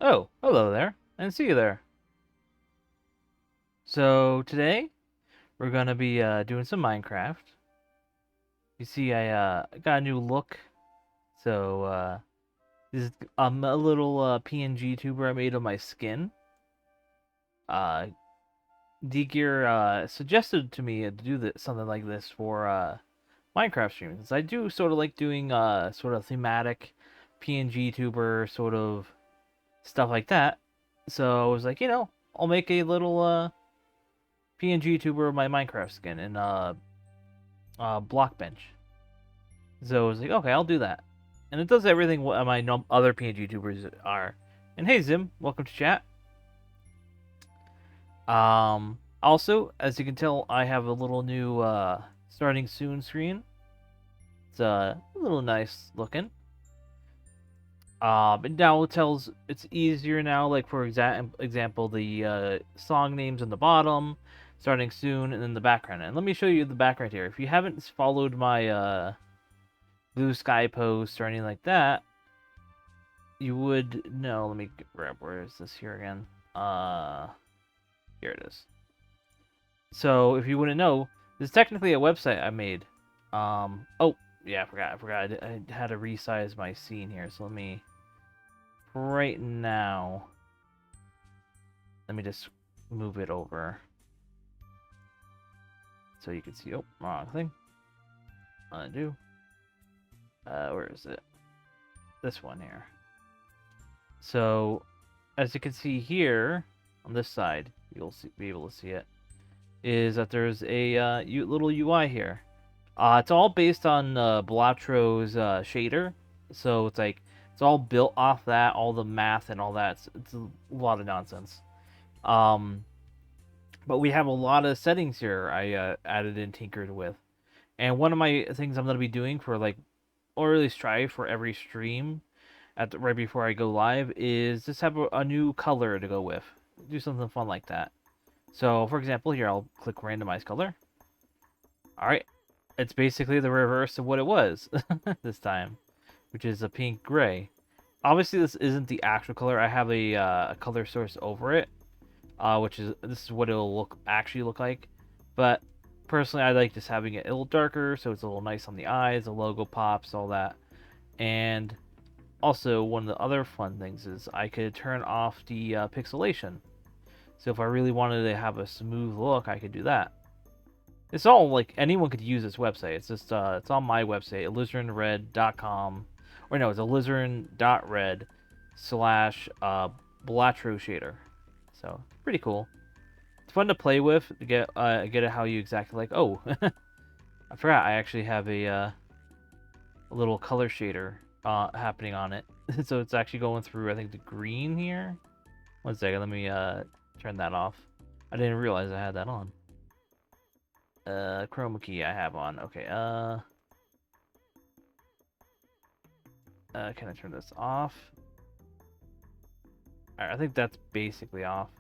Oh, hello there, and see you there. So today we're gonna be doing some Minecraft. You see, I got a new look. So this is a little PNGTuber I made of my skin. Uh, D-Gear suggested to me to do something like this for Minecraft streams. I do sort of like doing sort of thematic PNGTuber sort of stuff like that. So I was like, I'll make a little PNG tuber of my Minecraft skin in Blockbench. So I was like, okay, I'll do that. And it does everything what my other PNG tubers are. And hey, Zim, welcome to chat. Also, as you can tell, I have a little new starting soon screen. It's a little nice looking. And now it tells it's easier now. Like for example, the song names in the bottom, starting soon, and then the background. And let me show you the background here. If you haven't followed my blue sky post or anything like that, you would know. Let me grab, where is this here again? Here it is. So if you wouldn't know, this is technically a website I made. Oh yeah, I forgot. I had to resize my scene here. So let me right now. Let me just move it over so you can see. Oh, wrong thing. Undo. Where is it? This one here. So, as you can see here on this side, you'll be able to see it. Is that there's a little UI here. It's all based on Balatro's shader, so it's all built off that, all the math and all that. It's a lot of nonsense. Um, but we have a lot of settings here I added and tinkered with. And one of my things I'm gonna be doing for like, or really strive for every stream right before I go live is just have a new color to go with. Do something fun like that. So, for example, here I'll click randomize color. All right, it's basically the reverse of what it was this time, which is a pink gray. Obviously, this isn't the actual color. I have a color source over it, which is this is what it'll actually look like. But personally, I like just having it a little darker, so it's a little nice on the eyes. The logo pops, all that. And also, one of the other fun things is I could turn off the pixelation. So if I really wanted to have a smooth look, I could do that. It's all like anyone could use this website. It's just it's on my website, AlizarinRed.com. Or no, it's alizarin.red slash Balatro shader. So pretty cool. It's fun to play with to get it how you exactly like. Oh, I forgot I actually have a little color shader happening on it. So it's actually going through I think the green here. One second, let me turn that off. I didn't realize I had that on. Chroma key I have on. Okay, can I turn this off? Alright, I think that's basically off.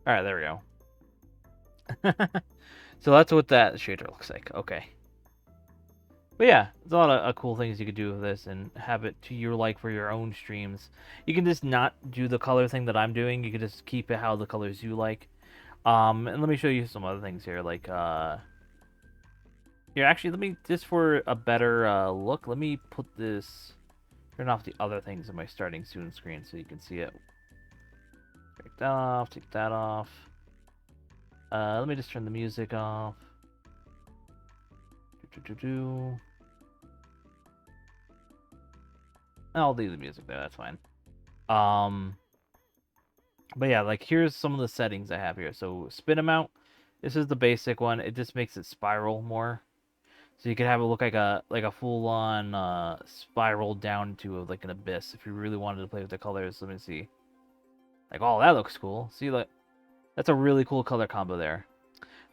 Alright, there we go. So that's what that shader looks like. Okay. But yeah, there's a lot of cool things you could do with this and have it to your like for your own streams. You can just not do the color thing that I'm doing. You can just keep it how the colors you like. And let me show you some other things here. Like, here, actually, let me, just for a better look, let me put this, turn off the other things in my starting soon screen so you can see it. Take that off, take that off. Let me just turn the music off. I'll leave the music there, that's fine. But yeah, like here's some of the settings I have here. So spin amount, this is the basic one. It just makes it spiral more. So you can have it look like a full-on spiral down to like an abyss if you really wanted to play with the colors. Let me see. Like, oh, that looks cool. See, like, that's a really cool color combo there.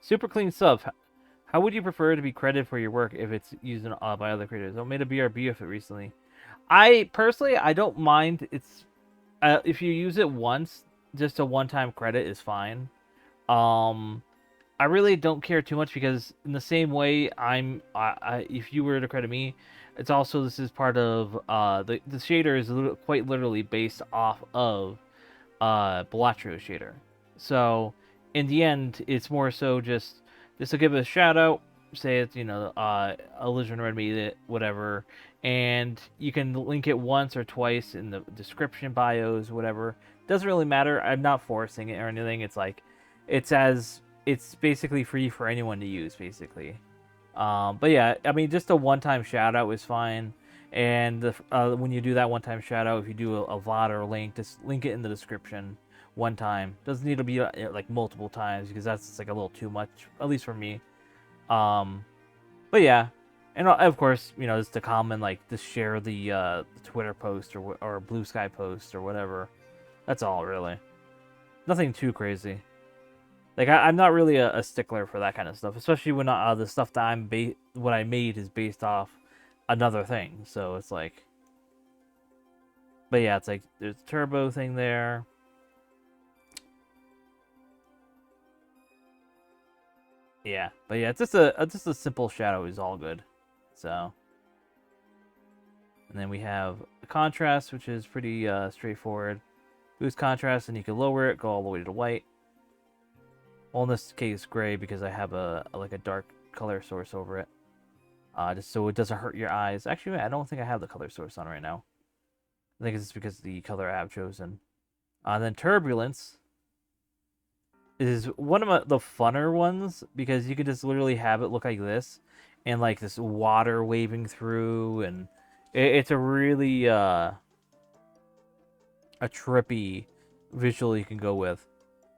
Super clean sub. How would you prefer to be credited for your work if it's used by other creators? I made a BRB of it recently. I personally, I don't mind. It's if you use it once, just a one-time credit is fine. Um, I really don't care too much because in the same way if you were to credit me, it's also this is part of the shader is quite literally based off of Balatro shader. So in the end, it's more so just to give it a shout out, say it's AlizarinRed made it, whatever, and you can link it once or twice in the description, bios, whatever. Doesn't really matter. I'm not forcing it or anything. It's like it's basically free for anyone to use, basically. But yeah, I mean, just a one-time shout out is fine. And when you do that one-time shout out, if you do a VOD or a link, just link it in the description one time. Doesn't need to be like multiple times because that's just, like a little too much, at least for me. But yeah, and of course, just the common like just share the Twitter post or Blue Sky post or whatever. That's all really. Nothing too crazy. Like I'm not really a stickler for that kind of stuff, especially when the stuff that what I made is based off another thing. So it's like, but yeah, it's like there's a turbo thing there. Yeah, but yeah, it's just a simple shadow is all good. So, and then we have a contrast, which is pretty straightforward. Boost contrast, and you can lower it, go all the way to white. Well, in this case, gray because I have like a dark color source over it, just so it doesn't hurt your eyes. Actually, I don't think I have the color source on right now. I think it's because the color I have chosen. Then turbulence is one of the funner ones because you can just literally have it look like this, and like this water waving through, and it's a really a trippy visual you can go with.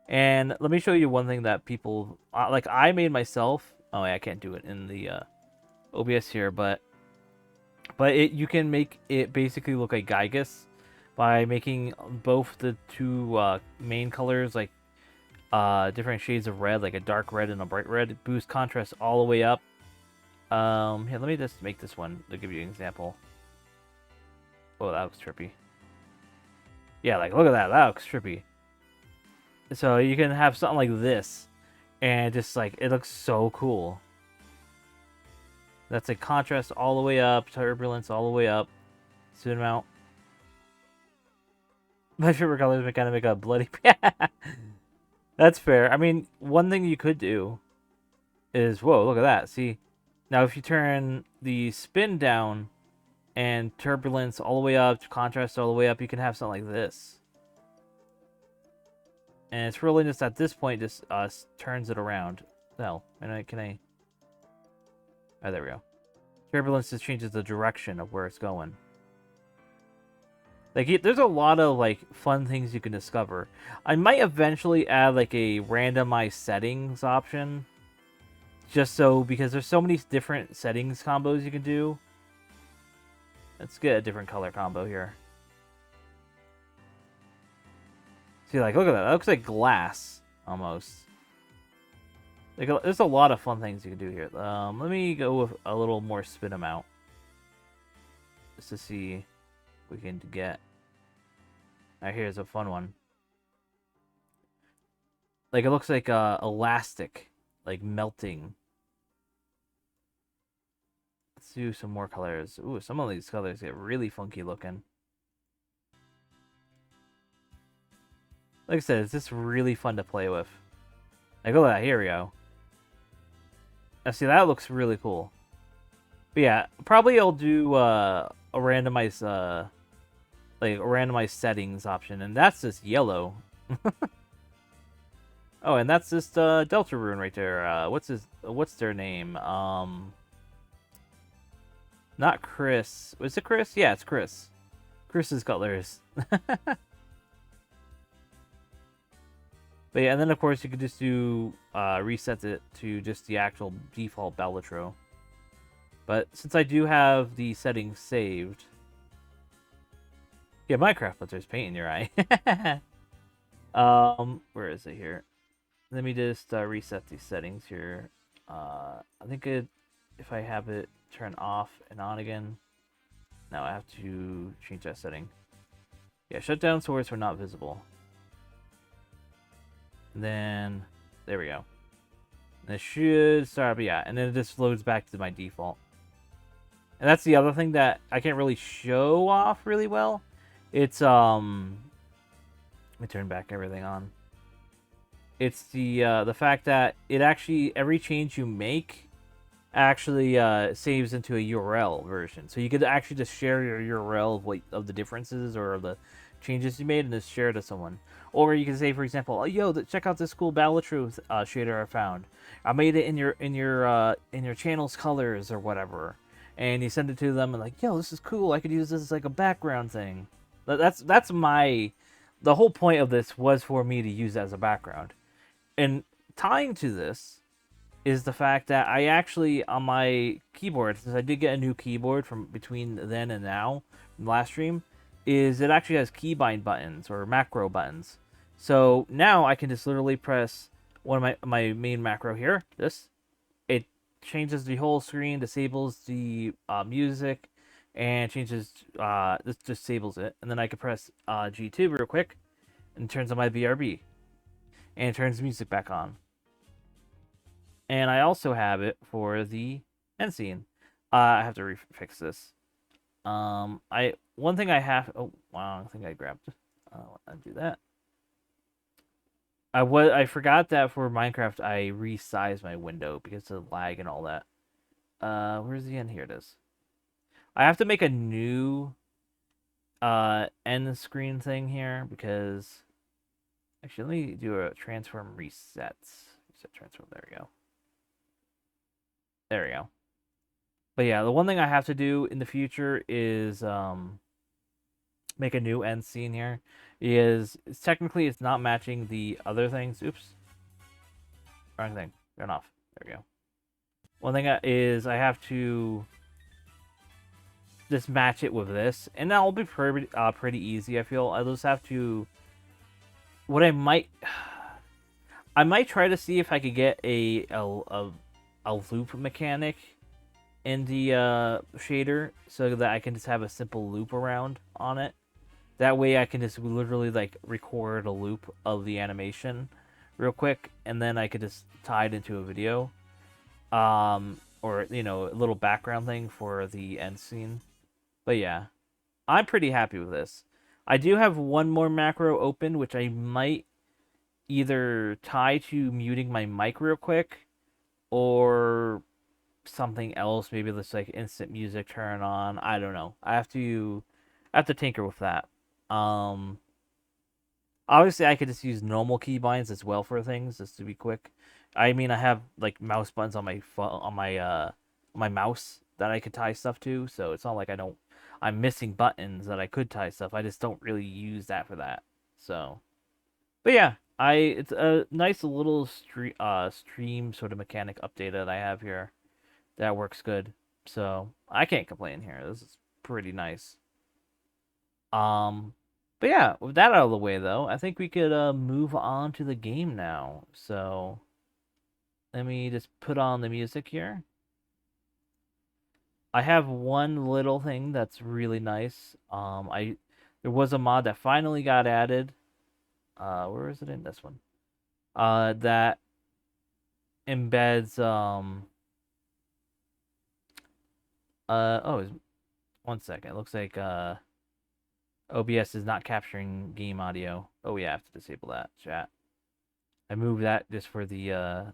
And let me show you one thing that people like I made myself. Oh, yeah, I can't do it in the OBS here, but you can make it basically look like Gygus by making both the two main colors like different shades of red, like a dark red and a bright red. Boost contrast all the way up. Here, let me just make this one to give you an example. Oh, that was trippy. Yeah, like look at that. That looks trippy. So you can have something like this, and just like it looks so cool. That's a contrast all the way up, turbulence all the way up. Zoom out. My favorite color is kind of make a bloody. That's fair. I mean, one thing you could do is whoa, look at that. See, now if you turn the spin down and turbulence all the way up, contrast all the way up, you can have something like this. And it's really just at this point, just turns it around. No, can I? Oh, there we go. Turbulence just changes the direction of where it's going. Like, there's a lot of like fun things you can discover. I might eventually add like a randomized settings option, just so because there's so many different settings combos you can do. Let's get a different color combo here. See, like, look at that. That looks like glass, almost. Like, there's a lot of fun things you can do here. Let me go with a little more spin amount. Just to see what we can get. Alright, here's a fun one. Like, it looks like elastic. Like, melting. Let's do some more colors. Ooh, some of these colors get really funky looking. Like I said, it's just really fun to play with. Like, look at that. Here we go. Now, see, that looks really cool. But yeah, probably I'll do a randomized, like a randomized settings option, and that's just yellow. Oh, and that's just Delta Rune right there. What's their name? Not Chris. Was it Chris? Yeah, it's Chris. Chris's colors. But yeah, and then of course you could just do reset it to just the actual default Balatro. But since I do have the settings saved, yeah, Minecraft puts there's paint in your eye. Where is it here? Let me just reset these settings here. I think if I have it turn off and on again, now I have to change that setting. Yeah, shutdown source when not visible. And then, there we go. And it should start up, yeah, and then it just loads back to my default. And that's the other thing that I can't really show off really well. It's, let me turn back everything on. It's the fact that it actually, every change you make actually saves into a URL version. So you could actually just share your URL of the differences or the changes you made and just share it to someone. Or you can say, for example, oh, yo, check out this cool Balatro shader I found. I made it in your channel's colors or whatever. And you send it to them and like, yo, this is cool. I could use this as like a background thing. That's my... The whole point of this was for me to use it as a background. And tying to this is the fact that I actually, on my keyboard, since I did get a new keyboard from between then and now, from the last stream, is it actually has keybind buttons, or macro buttons. So now I can just literally press one of my main macro here, this. It changes the whole screen, disables the music, and changes, this disables it. And then I can press G2 real quick, and it turns on my BRB. And it turns the music back on. And I also have it for the end scene. I have to fix this. One thing I have. Oh wow! I think I grabbed. Undo that. I forgot that for Minecraft I resized my window because of lag and all that. Where's the end? Here it is. I have to make a new end screen thing here because actually let me do a transform resets. Reset transform. There we go. There we go. But yeah, the one thing I have to do in the future is make a new end scene here. Technically it's not matching the other things. Oops. Wrong thing. Turn off. There we go. One thing is I have to just match it with this, and that'll be pretty easy. I feel I just have to. What I might try to see if I could get a loop mechanic in the shader so that I can just have a simple loop around on it. That way I can just literally like record a loop of the animation real quick, and then I could just tie it into a video. Or, you know, a little background thing for the end scene. But yeah, I'm pretty happy with this. I do have one more macro open, which I might either tie to muting my mic real quick, or something else. Maybe let's like instant music turn on. I don't know. I have to tinker with that. Obviously I could just use normal keybinds as well for things, just to be quick. I mean, I have like mouse buttons on my phone, on my mouse that I could tie stuff to, so it's not like I'm missing buttons that I could tie stuff. I just don't really use that for that. So, but yeah, it's a nice little stream sort of mechanic update that I have here that works good. So I can't complain here. This is pretty nice. But yeah, with that out of the way though, I think we could move on to the game now. So let me just put on the music here. I have one little thing that's really nice. There was a mod that finally got added. Where is it in this one? That embeds oh, one second. It looks like OBS is not capturing game audio. Oh yeah, I have to disable that, chat. I moved that just for the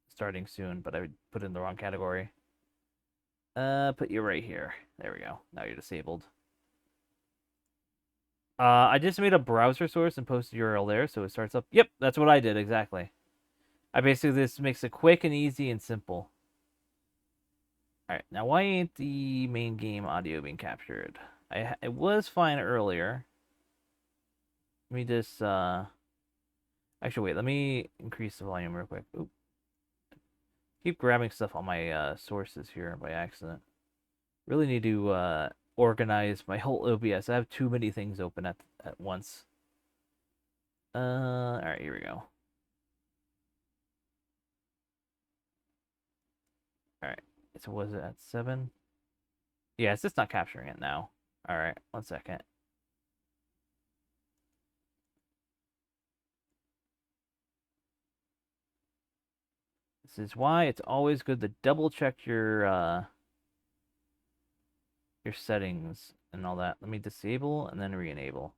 starting soon, but I put it in the wrong category. Put you right here. There we go. Now you're disabled. I just made a browser source and posted the URL there, so it starts up. Yep, that's what I did, exactly. I basically, this makes it quick and easy and simple. Alright, now why ain't the main game audio being captured? It was fine earlier. Let me just, actually, wait, let me increase the volume real quick. Oop. Keep grabbing stuff on my sources here by accident. Really need to organize my whole OBS. I have too many things open at once. Alright, here we go. Alright, so was it at 7? Yeah, it's just not capturing it now. Alright, one second. This is why it's always good to double check your settings and all that. Let me disable and then re-enable.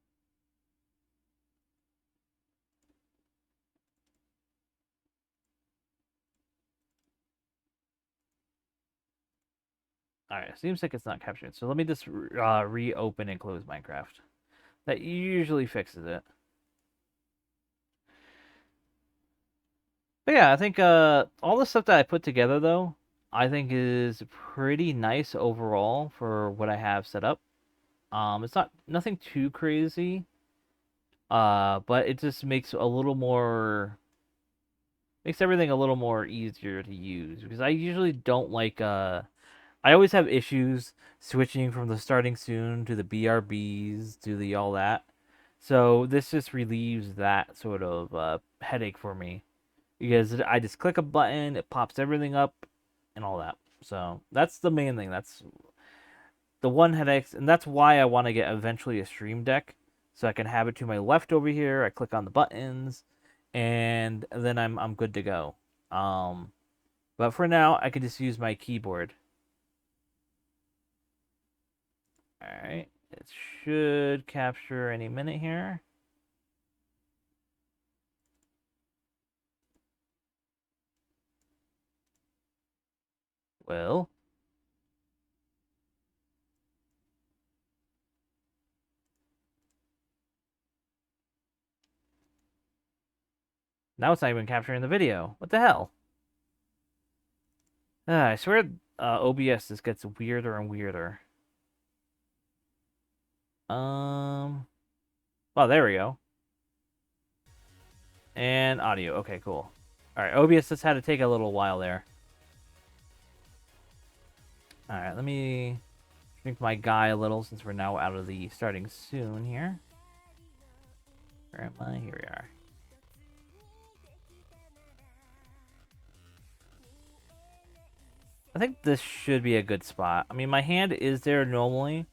Alright, seems like it's not capturing. So let me just reopen and close Minecraft. That usually fixes it. But yeah, I think all the stuff that I put together though, I think is pretty nice overall for what I have set up. It's not nothing too crazy. But it just makes everything a little more easier to use because I usually don't like I always have issues switching from the starting soon to the BRBs to the all that. So this just relieves that sort of headache for me because I just click a button, it pops everything up and all that. So that's the main thing. That's the one headache, and that's why I want to get eventually a stream deck so I can have it to my left over here. I click on the buttons and then I'm good to go. But for now, I can just use my keyboard. All right, it should capture any minute here. Well, now it's not even capturing the video. What the hell? I swear OBS just gets weirder and weirder. Oh, there we go. And audio. Okay, cool. All right, OBS just had to take a little while there. All right, let me shrink my guy a little since we're now out of the starting soon here. Where am I? Here we are. I think this should be a good spot. I mean, my hand is there normally,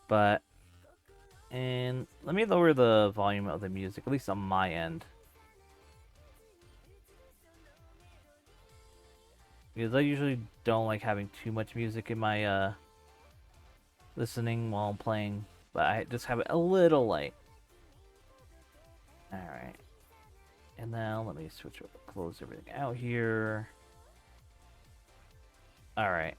but... And let me lower the volume of the music, at least on my end. Because I usually don't like having too much music in my, listening while I'm playing. But I just have it a little light. Alright. And now let me close everything out here. Alright.